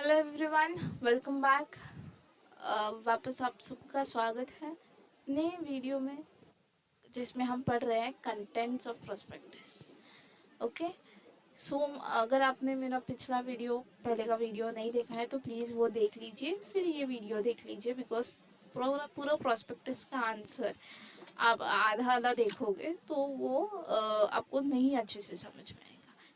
Hello everyone, welcome back. वापस आप सबका स्वागत है नए वीडियो में जिसमें हम पढ़ रहे हैं कंटेंट्स ऑफ प्रोस्पेक्टस। ओके, सो अगर आपने मेरा पिछला वीडियो पहले का वीडियो नहीं देखा है तो प्लीज़ वो देख लीजिए, फिर ये वीडियो देख लीजिए, बिकॉज पूरा पूरा प्रोस्पेक्टस का आंसर आप आधा आधा देखोगे तो वो आपको नहीं अच्छे से समझ में आएगा।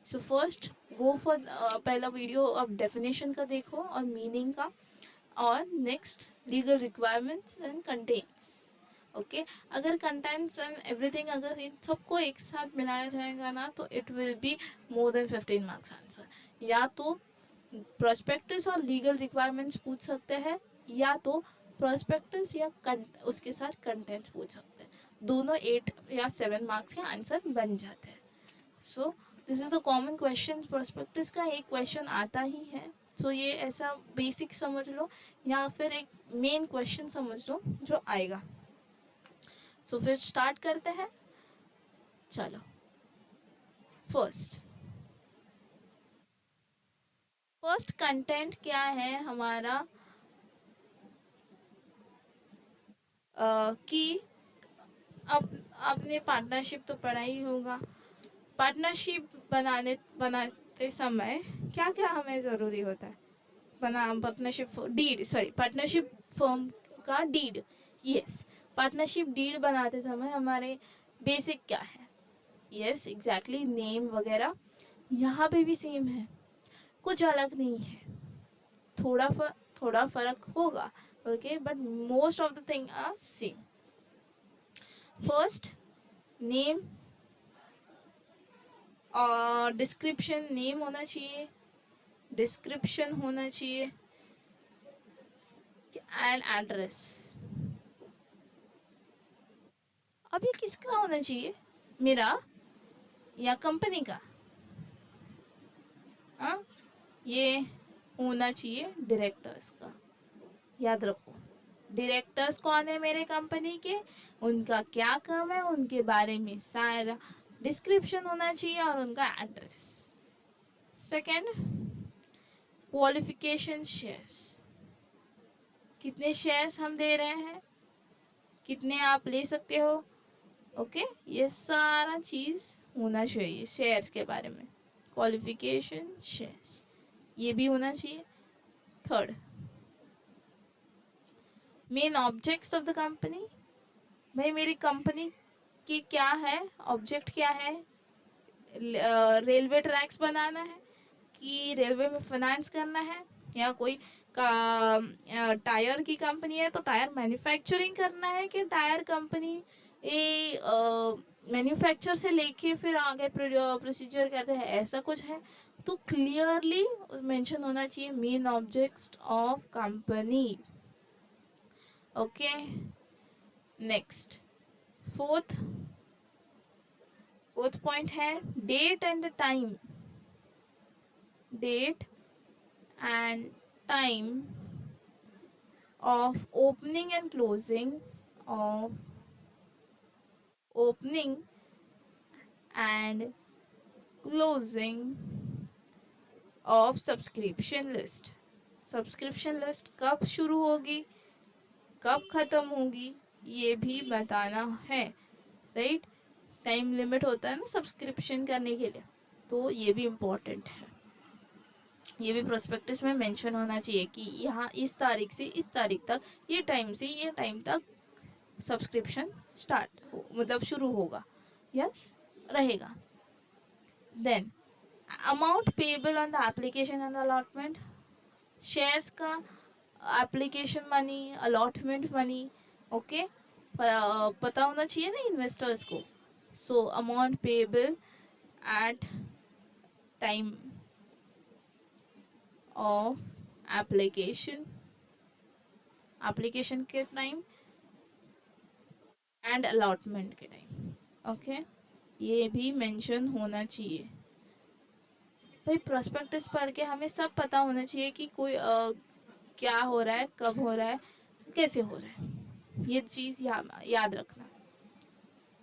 सो फर्स्ट गो फॉर पहला वीडियो आप डेफिनेशन का देखो और मीनिंग का, और next legal requirements and contents. Okay, अगर कंटेंट्स एंड एवरीथिंग अगर इन सबको एक साथ मिलाया जाएगा ना तो it will be more than 15 marks answer. या तो प्रोस्पेक्टस और लीगल रिक्वायरमेंट्स पूछ सकते हैं, या तो प्रोस्पेक्टस या उसके साथ कंटेंट्स पूछ सकते हैं। दोनों 8 या 7 मार्क्स के आंसर बन जाते हैं। So this is the common question. Prospectus का एक क्वेश्चन आता ही है, सो ये ऐसा बेसिक समझ लो या फिर एक मेन क्वेश्चन समझ लो जो आएगा। सो फिर स्टार्ट करते हैं। चलो, फर्स्ट फर्स्ट कंटेंट क्या है हमारा, कि अब आपने पार्टनरशिप तो पढ़ा ही होगा। पार्टनरशिप बनाते समय क्या क्या हमें ज़रूरी होता है? Partnership deed, sorry, partnership firm का डीड। यस, पार्टनरशिप डीड बनाते समय हमारे बेसिक क्या है? यस, एग्जैक्टली, नेम वगैरह। यहाँ पे भी सेम है, कुछ अलग नहीं है। थोड़ा थोड़ा फर्क होगा, okay, but most of the thing are same. First, name और डिस्क्रिप्शन। नेम होना चाहिए, डिस्क्रिप्शन होना चाहिए, एंड एड्रेस। अब ये किसका होना चाहिए, मेरा या कंपनी का? हाँ, ये होना चाहिए डायरेक्टर्स का। याद रखो, डायरेक्टर्स कौन है मेरे कंपनी के, उनका क्या काम है, उनके बारे में सारा डिस्क्रिप्शन होना चाहिए और उनका एड्रेस। Second, qualification shares. कितने शेयर्स हम दे रहे हैं, कितने आप ले सकते हो, ओके, ये सारा चीज़ होना चाहिए शेयर्स के बारे में। क्वालिफिकेशन शेयर्स ये भी होना चाहिए। Third, main objects of the company. भाई मेरी कंपनी की क्या है, ऑब्जेक्ट क्या है? रेलवे ट्रैक्स बनाना है, कि रेलवे में फाइनेंस करना है, या कोई का टायर की कंपनी है तो टायर मैन्युफैक्चरिंग करना है, कि टायर कंपनी ये मैन्युफैक्चर से लेके फिर आगे प्रोसीजर करते हैं, ऐसा कुछ है तो क्लियरली मेंशन होना चाहिए main objects of company. Okay, next, fourth point है date and time. Date and time of opening and closing of opening and closing of subscription list. Subscription list कब शुरू होगी, कब ख़त्म होगी, ये भी बताना है, राइट? टाइम लिमिट होता है ना सब्सक्रिप्शन करने के लिए, तो ये भी इम्पोर्टेंट है। ये भी प्रोस्पेक्टस में मेंशन होना चाहिए कि यहाँ इस तारीख से इस तारीख तक, ये टाइम से ये टाइम तक सब्सक्रिप्शन स्टार्ट हो, मतलब शुरू होगा, यस, रहेगा। Then amount payable on the application and allotment. Shares का application money, allotment money, okay, पता होना चाहिए ना इन्वेस्टर्स को। So amount payable at time of application के टाइम एंड अलॉटमेंट के टाइम, ओके, ये भी मेंशन होना चाहिए। भाई प्रोस्पेक्टस पढ़ के हमें सब पता होना चाहिए कि कोई क्या हो रहा है, कब हो रहा है, कैसे हो रहा है, ये चीज़ याद रखना।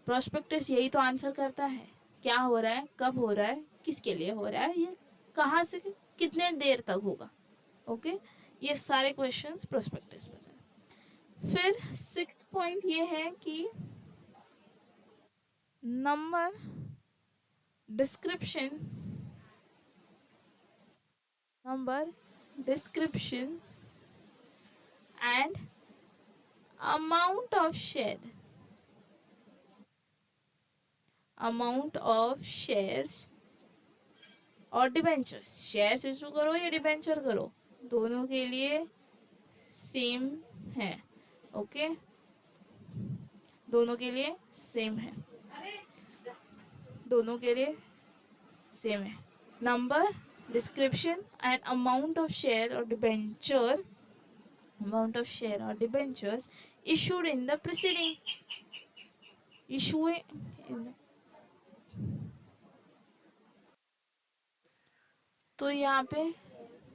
प्रोस्पेक्टस यही तो आंसर करता है, क्या हो रहा है, कब हो रहा है, किसके लिए हो रहा है, ये कहाँ से कितने देर तक होगा, ओके, ये सारे क्वेश्चंस प्रोस्पेक्टस में है। फिर 6th पॉइंट ये है कि number, description, and amount of shares और डिबेंचर्स। शेयर्स इशू करो या डिबेंचर करो, दोनों के लिए सेम है। ओके, दोनों के लिए सेम है, दोनों के लिए सेम है। Number, description and amount of share और debentures issued in the preceding issue in the, तो यहाँ पे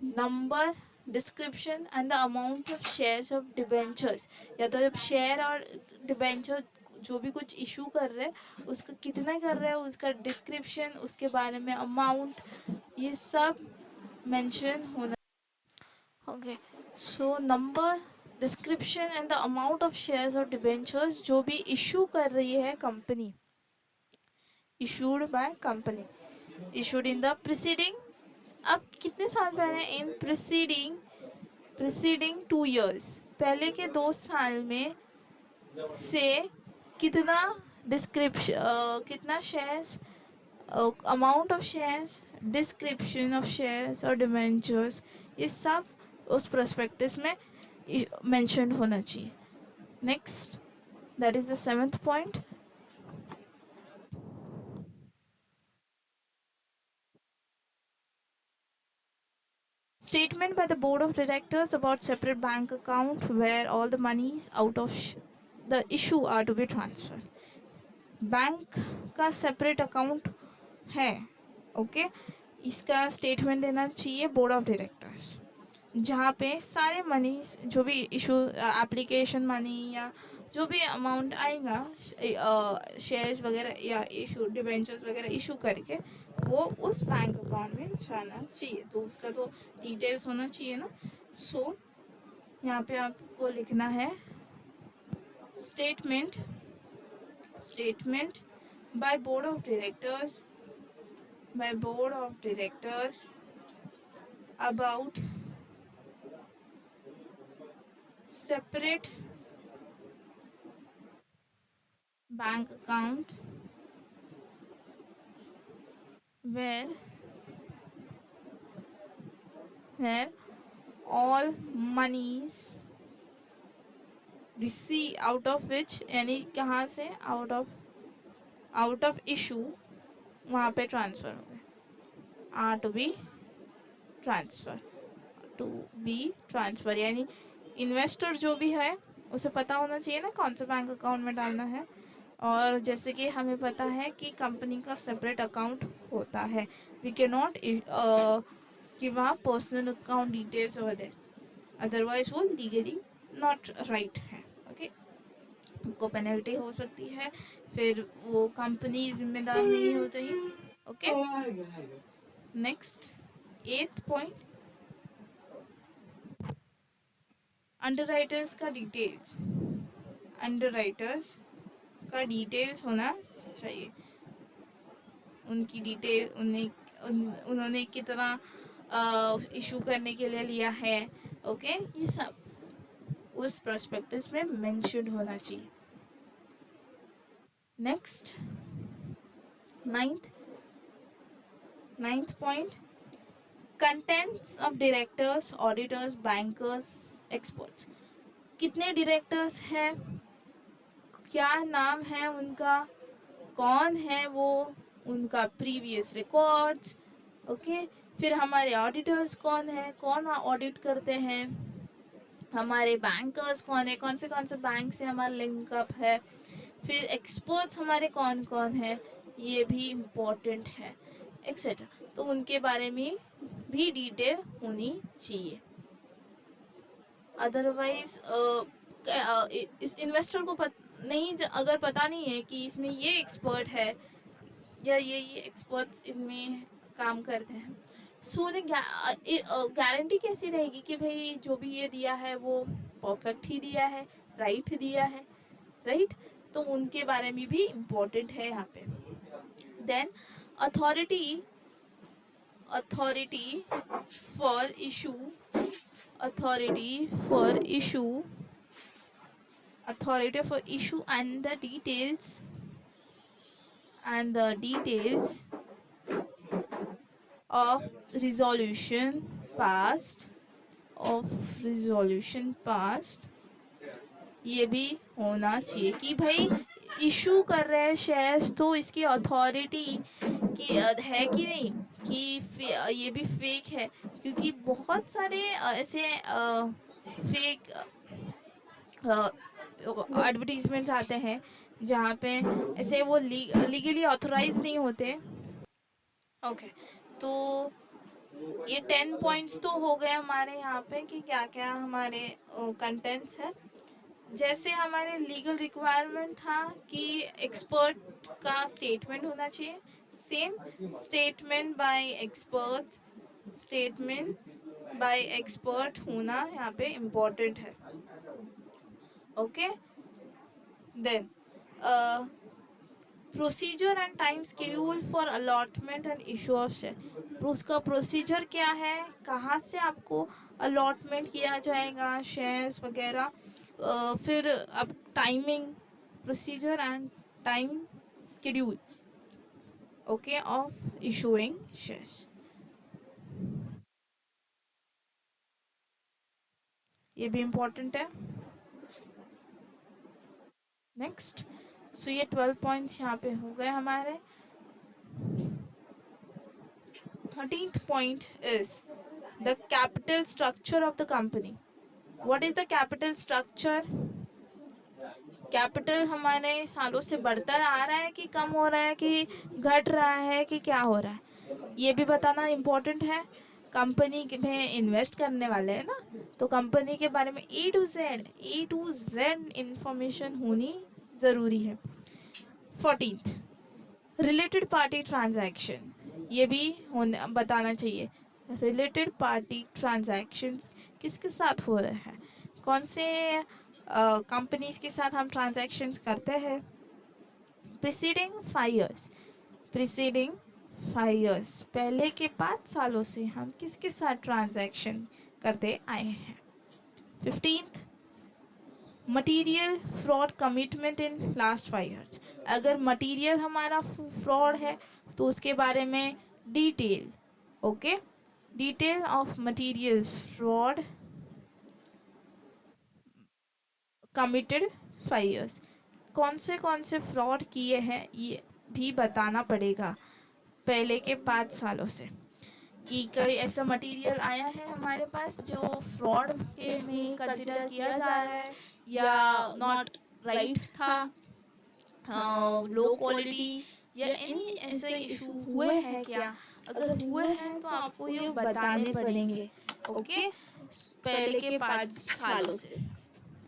number, description and the amount of shares of debentures, या तो जब शेयर और डिबेंचर जो भी कुछ इशू कर रहे हैं उसका कितना कर रहे हैं, उसका डिस्क्रिप्शन, उसके बारे में अमाउंट, ये सब मेंशन होना। Okay, so number, description and the amount of shares और डिबेंचर्स जो भी इशू कर रही है company, issued by company, issued in the preceding, अब कितने साल पहले, इन प्रीसीडिंग 2 years, पहले के 2 साल में से कितना डिस्क्रिप्शन, कितना shares, amount of shares, description of shares और डिबेंचर्स, ये सब उस प्रोस्पेक्टस में मेंशन होना चाहिए। Next, that is the 7th point. Statement by the board of directors about separate bank account where all the monies out of the issue are to be transferred. Bank का separate account है, okay, इसका statement देना चाहिए board of directors, जहाँ पे सारे money जो भी इशू, एप्लीकेशन मनी या जो भी अमाउंट आएगा शेयर्स वगैरह या इशू डिबेंचर्स वगैरह इशू करके वो उस बैंक अकाउंट में जाना चाहिए, तो उसका तो डिटेल्स होना चाहिए ना। सो यहाँ पे आपको लिखना है statement by board of directors about separate bank account where all monies receive out of which, यानी कहाँ से, आउट ऑफ इशू वहाँ पे ट्रांसफ़र हो गए, आर टू बी ट्रांसफ़र, यानी इन्वेस्टर जो भी है उसे पता होना चाहिए ना कौन सा बैंक अकाउंट में डालना है। और जैसे कि हमें पता है कि कंपनी का सेपरेट अकाउंट होता है, वी कैन नॉट कि वहाँ personal account details over there, otherwise वो लीगली नॉट राइट है। ओके, उनको पेनल्टी हो सकती है, फिर वो कंपनी जिम्मेदार नहीं हो चाहिए। Okay, next 8th point, underwriters का डिटेल्स होना चाहिए, उनकी डिटेल, उन्होंने कितना इशू करने के लिए लिया है, ओके, ये सब उस प्रोस्पेक्टस में मेंशन होना चाहिए। Next 9th point, contents of directors, auditors, bankers, experts. कितने डायरेक्टर्स हैं, क्या नाम है उनका, कौन है वो, उनका प्रीवियस रिकॉर्ड्स, ओके, फिर हमारे ऑडिटर्स कौन है, कौन ऑडिट करते हैं, हमारे बैंकर्स कौन है, कौन से बैंक से हमारा लिंकअप है, फिर एक्सपर्ट्स हमारे कौन कौन है, ये भी इम्पोर्टेंट है, एक्सेट्रा, तो उनके बारे में भी डिटेल होनी चाहिए। अदरवाइज इस इन्वेस्टर को अगर पता नहीं है कि इसमें ये एक्सपर्ट है या ये एक्सपर्ट्स इनमें काम करते हैं, सो उन्हें गारंटी कैसी रहेगी कि भाई जो भी ये दिया है वो परफेक्ट ही दिया है, राइट दिया है, राइट? तो उनके बारे में भी इम्पोर्टेंट है यहाँ पे। Then authority authority for issue authority for issue authority for issue and the details of resolution passed ये भी होना चाहिए कि भाई इशू कर रहे हैं शेयर्स तो इसकी अथॉरिटी की है कि नहीं, कि ये भी फेक है, क्योंकि बहुत सारे ऐसे फेक एडवर्टीजमेंट्स आते हैं जहाँ पे ऐसे वो लीगली ऑथराइज नहीं होते। ओके, तो ये 10 पॉइंट्स तो हो गए हमारे यहाँ पे कि क्या क्या हमारे कंटेंट्स है। जैसे हमारे लीगल रिक्वायरमेंट था कि एक्सपर्ट का स्टेटमेंट होना चाहिए, सेम स्टेटमेंट बाय एक्सपर्ट होना यहाँ पे इम्पोर्टेंट है। Okay, then procedure and time schedule for allotment and issue of share. उसका प्रोसीजर क्या है, कहाँ से आपको अलॉटमेंट किया जाएगा शेयर्स वगैरह, फिर अब timing, procedure and time schedule okay of issuing shares, ये भी इम्पोर्टेंट है। नेक्स्ट, सो ये 12 पॉइंट्स यहाँ पे हो गए हमारे। 13th point is the capital structure of the company. What is the capital structure? Capital हमारे सालों से बढ़ता आ रहा है कि कम हो रहा है कि घट रहा है कि क्या हो रहा है, ये भी बताना इम्पोर्टेंट है। कंपनी में इन्वेस्ट करने वाले हैं ना, तो कंपनी के बारे में ए टू जेड इंफॉर्मेशन होनी ज़रूरी है। 14th, रिलेटेड पार्टी ट्रांजैक्शन, ये भी बताना चाहिए। रिलेटेड पार्टी ट्रांजैक्शंस किसके साथ हो रहे हैं, कौन से कंपनीज के साथ हम ट्रांजैक्शंस करते हैं। प्रीसीडिंग 5 years, पहले के 5 सालों से हम किसके साथ ट्रांजैक्शन करते आए हैं। 15th, material fraud commitment in last 5 years, अगर मटीरियल हमारा फ्रॉड है तो उसके बारे में detail, okay, detail of material fraud committed 5 years, कौन से फ्रॉड किए हैं ये भी बताना पड़ेगा पहले के 5 सालों से, कि कोई ऐसा मटेरियल आया है हमारे पास जो फ्रॉड के में कंसिडर किया जा रहा है या नॉट राइट था, लो क्वालिटी या एनी ऐसे इशू हुए हैं क्या, अगर हुए हैं तो आपको ये बताने पड़ेंगे, ओके, पहले के 5 सालों से।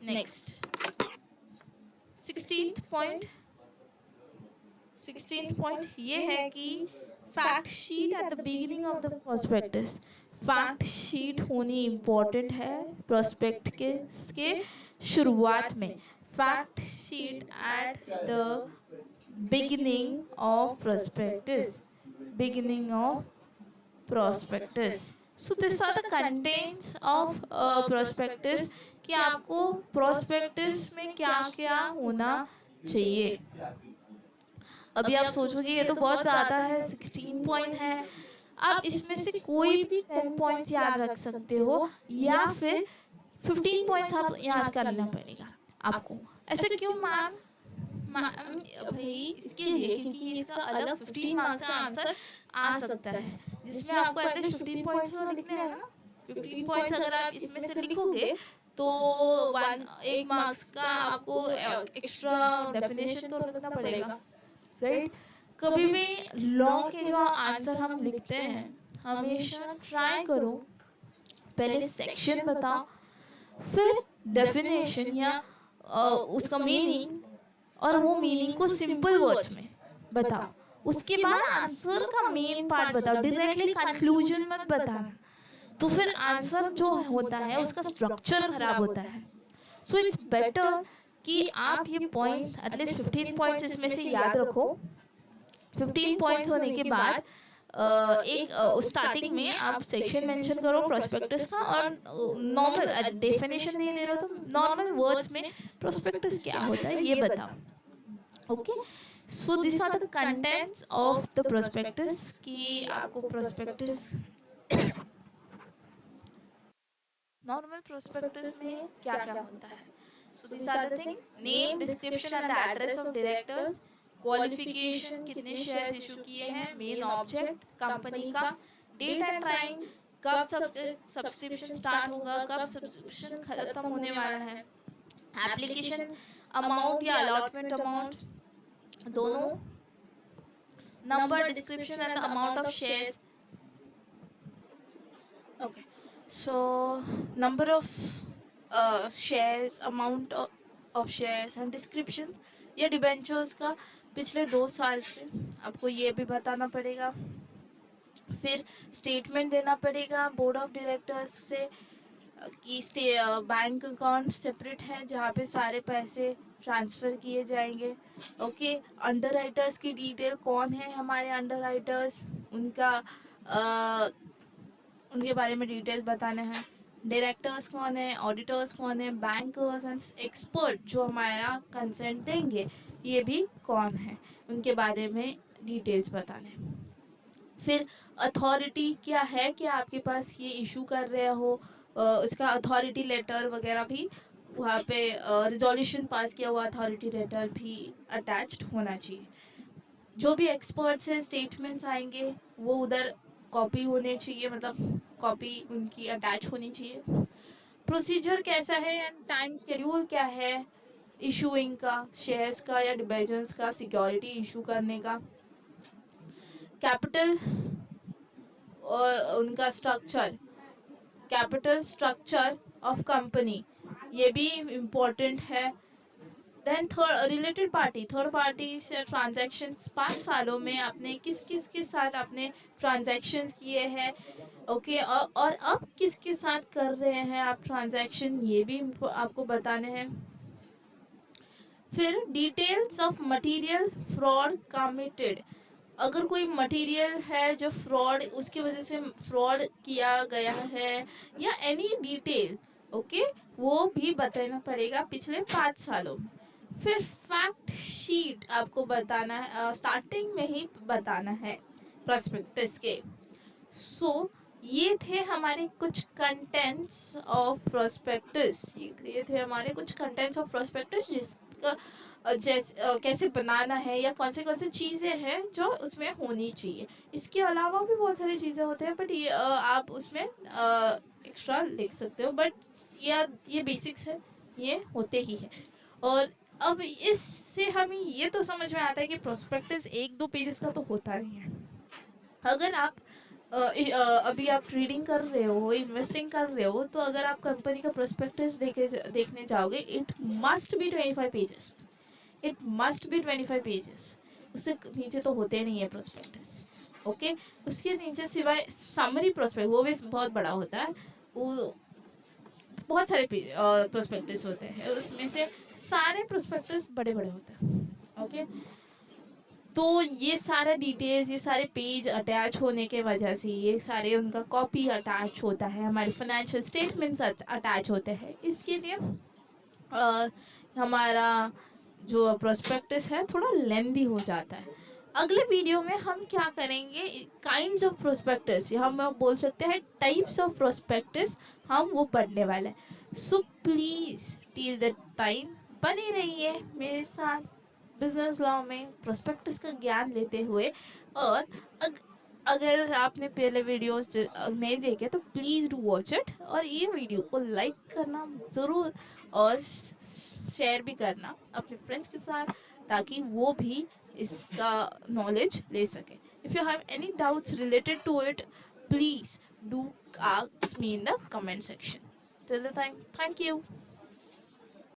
नेक्स्ट, 16th पॉइंट ये है कि fact sheet at the beginning of the prospectus, fact sheet होनी इम्पोर्टेंट है प्रोस्पेक्ट के शुरुआत में। Fact sheet at the beginning of prospectus. So these are the contents of prospectus, कि आपको prospectus में क्या क्या होना चाहिए। अभी आप सोचोगे ये तो बहुत ज़्यादा है, 16 पॉइंट है, आप इसमें से कोई भी 10 पॉइंट्स याद रख सकते हो या फिर 15 पॉइंट्स आप याद करना पड़ेगा आपको। ऐसे क्यों मैम? भाई इसके लिए क्योंकि इसका अलग 15 मार्क्स का आंसर आ सकता है, जिसमें आपको एटलीस्ट 15 पॉइंट्स तो लिखने हैं ना। 15 पॉइंट्स अगर आप इसमें से लिखोगे तो 1 मार्क्स का आपको एक्स्ट्रा डेफिनेशन तो लिखना पड़ेगा, राइट? कभी भी लॉन्ग के जो आंसर हम लिखते हैं हमेशा ट्राई करो पहले सेक्शन बताओ, फिर डेफिनेशन या उसका मीनिंग, और वो मीनिंग को सिंपल वर्ड्स में बताओ, उसके बाद आंसर का मेन पार्ट बताओ, डायरेक्टली कंक्लूजन मत बताना, तो फिर आंसर जो होता है उसका स्ट्रक्चर खराब होता है। सो इट्स बेटर कि आप ये पॉइंट एटलीस्ट 15 पॉइंट्स इसमें से याद रखो। 15 पॉइंट्स होने के बाद एक स्टार्टिंग में आप सेक्शन मेंशन करो प्रोस्पेक्टस का, और नॉर्मल डेफिनेशन नहीं दे रहा तो नॉर्मल वर्ड्स में प्रोस्पेक्टस क्या होता है ये बताओ। Okay, so this are the contents of the prospectus, कि आपको प्रोस्पेक्टस नॉर्मल प्रोस्पेक्टस में क्या क्या होता है। So this are the thing: name, description and the address of directors, qualification, कितने शेयर्स इशू किए हैं, मेन ऑब्जेक्ट कंपनी का, डेट एंड टाइम, कब सब्सक्रिप्शन स्टार्ट होगा, कब सब्सक्रिप्शन खत्म होने वाला है, एप्लीकेशन अमाउंट या अलॉटमेंट अमाउंट दोनों, number, description and the amount of shares. Okay, so number of shares, amount of shares and description या डिबेंचर्स का पिछले 2 साल से आपको ये भी बताना पड़ेगा। फिर स्टेटमेंट देना पड़ेगा बोर्ड ऑफ डायरेक्टर्स से कि बैंक अकाउंट सेपरेट है जहाँ पे सारे पैसे ट्रांसफ़र किए जाएंगे। ओके, अंडर राइटर्स की डिटेल, कौन है हमारे अंडर राइटर्स, उनके बारे में डिटेल्स बताने हैं, डायरेक्टर्स कौन है, ऑडिटर्स कौन है, बैंकर्स एंड एक्सपर्ट जो हमारा कंसेंट देंगे ये भी कौन है, उनके बारे में डिटेल्स बताने हैं। फिर अथॉरिटी क्या है, क्या आपके पास ये इशू कर रहे हो, उसका अथॉरिटी लेटर वगैरह भी वहाँ पे, रिजोल्यूशन पास किया हुआ अथॉरिटी लेटर भी अटैच्ड होना चाहिए। जो भी एक्सपर्ट्स से स्टेटमेंट्स आएंगे वो उधर कॉपी होने चाहिए, मतलब कॉपी उनकी अटैच होनी चाहिए। प्रोसीजर कैसा है एंड टाइम शेड्यूल क्या है इशूइंग का, शेयर्स का या डिबेंचर्स का, सिक्योरिटी इशू करने का, कैपिटल और उनका structure, capital structure of company ये भी इम्पोर्टेंट है। Then related party, third party से ट्रांजैक्शंस, 5 सालों में आपने किस किस के साथ आपने ट्रांजैक्शंस किए हैं। ओके, और अब किसके साथ कर रहे हैं आप ट्रांजैक्शन ये भी आपको बताने हैं। फिर details of material fraud committed, अगर कोई मटेरियल है जो फ्रॉड, उसकी वजह से फ्रॉड किया गया है या एनी डिटेल, ओके, वो भी बताना पड़ेगा पिछले 5 सालों में। फिर फैक्ट शीट आपको बताना है, स्टार्टिंग में ही बताना है प्रोस्पेक्टस के। सो ये थे हमारे कुछ कंटेंट्स ऑफ प्रोस्पेक्टस, ये थे हमारे कुछ कंटेंट्स ऑफ प्रोस्पेक्टस जिसका कैसे बनाना है या कौन से चीज़ें हैं जो उसमें होनी चाहिए। इसके अलावा भी बहुत सारी चीज़ें होते हैं, बट ये आप उसमें एक्स्ट्रा लिख सकते हो, बट ये बेसिक्स है, ये होते ही है। और अब इससे हमें ये तो समझ में आता है कि प्रोस्पेक्टस 1-2 पेजेस का तो होता नहीं है। अगर आप अभी आप ट्रेडिंग कर रहे हो, इन्वेस्टिंग कर रहे हो, तो अगर आप कंपनी का प्रोस्पेक्टस देखने जाओगे, it must be 25 pages, it must be 25 pages, उससे नीचे तो होते नहीं है प्रोस्पेक्टस। ओके, उसके नीचे सिवाय समरी प्रोस्पेक्ट, वो भी बहुत बड़ा होता है, वो बहुत सारे प्रोस्पेक्टस होते हैं, उसमें से सारे प्रोस्पेक्टस बड़े बड़े होते हैं। ओके, तो ये सारा डिटेल्स, ये सारे पेज अटैच होने के वजह से, ये सारे उनका कॉपी अटैच होता है, हमारे फाइनेंशियल स्टेटमेंट्स अटैच होते हैं, इसके लिए हमारा जो प्रोस्पेक्टस है थोड़ा लेंदी हो जाता है। अगले वीडियो में हम क्या करेंगे, काइंड्स ऑफ प्रोस्पेक्टस, हम बोल सकते हैं टाइप्स ऑफ प्रोस्पेक्टस, हम वो पढ़ने वाले हैं। So please till the time बने रहिए मेरे साथ बिजनेस लॉ में प्रोस्पेक्टस का ज्ञान लेते हुए। और अगर आपने पहले वीडियोस नहीं देखे तो प्लीज़ डू वॉच इट, और ये वीडियो को लाइक करना ज़रूर और शेयर भी करना अपने फ्रेंड्स के साथ, ताकि वो भी इसका नॉलेज ले सके। If you have any doubts related to it, please do ask me in the comment section. Till the time, thank you.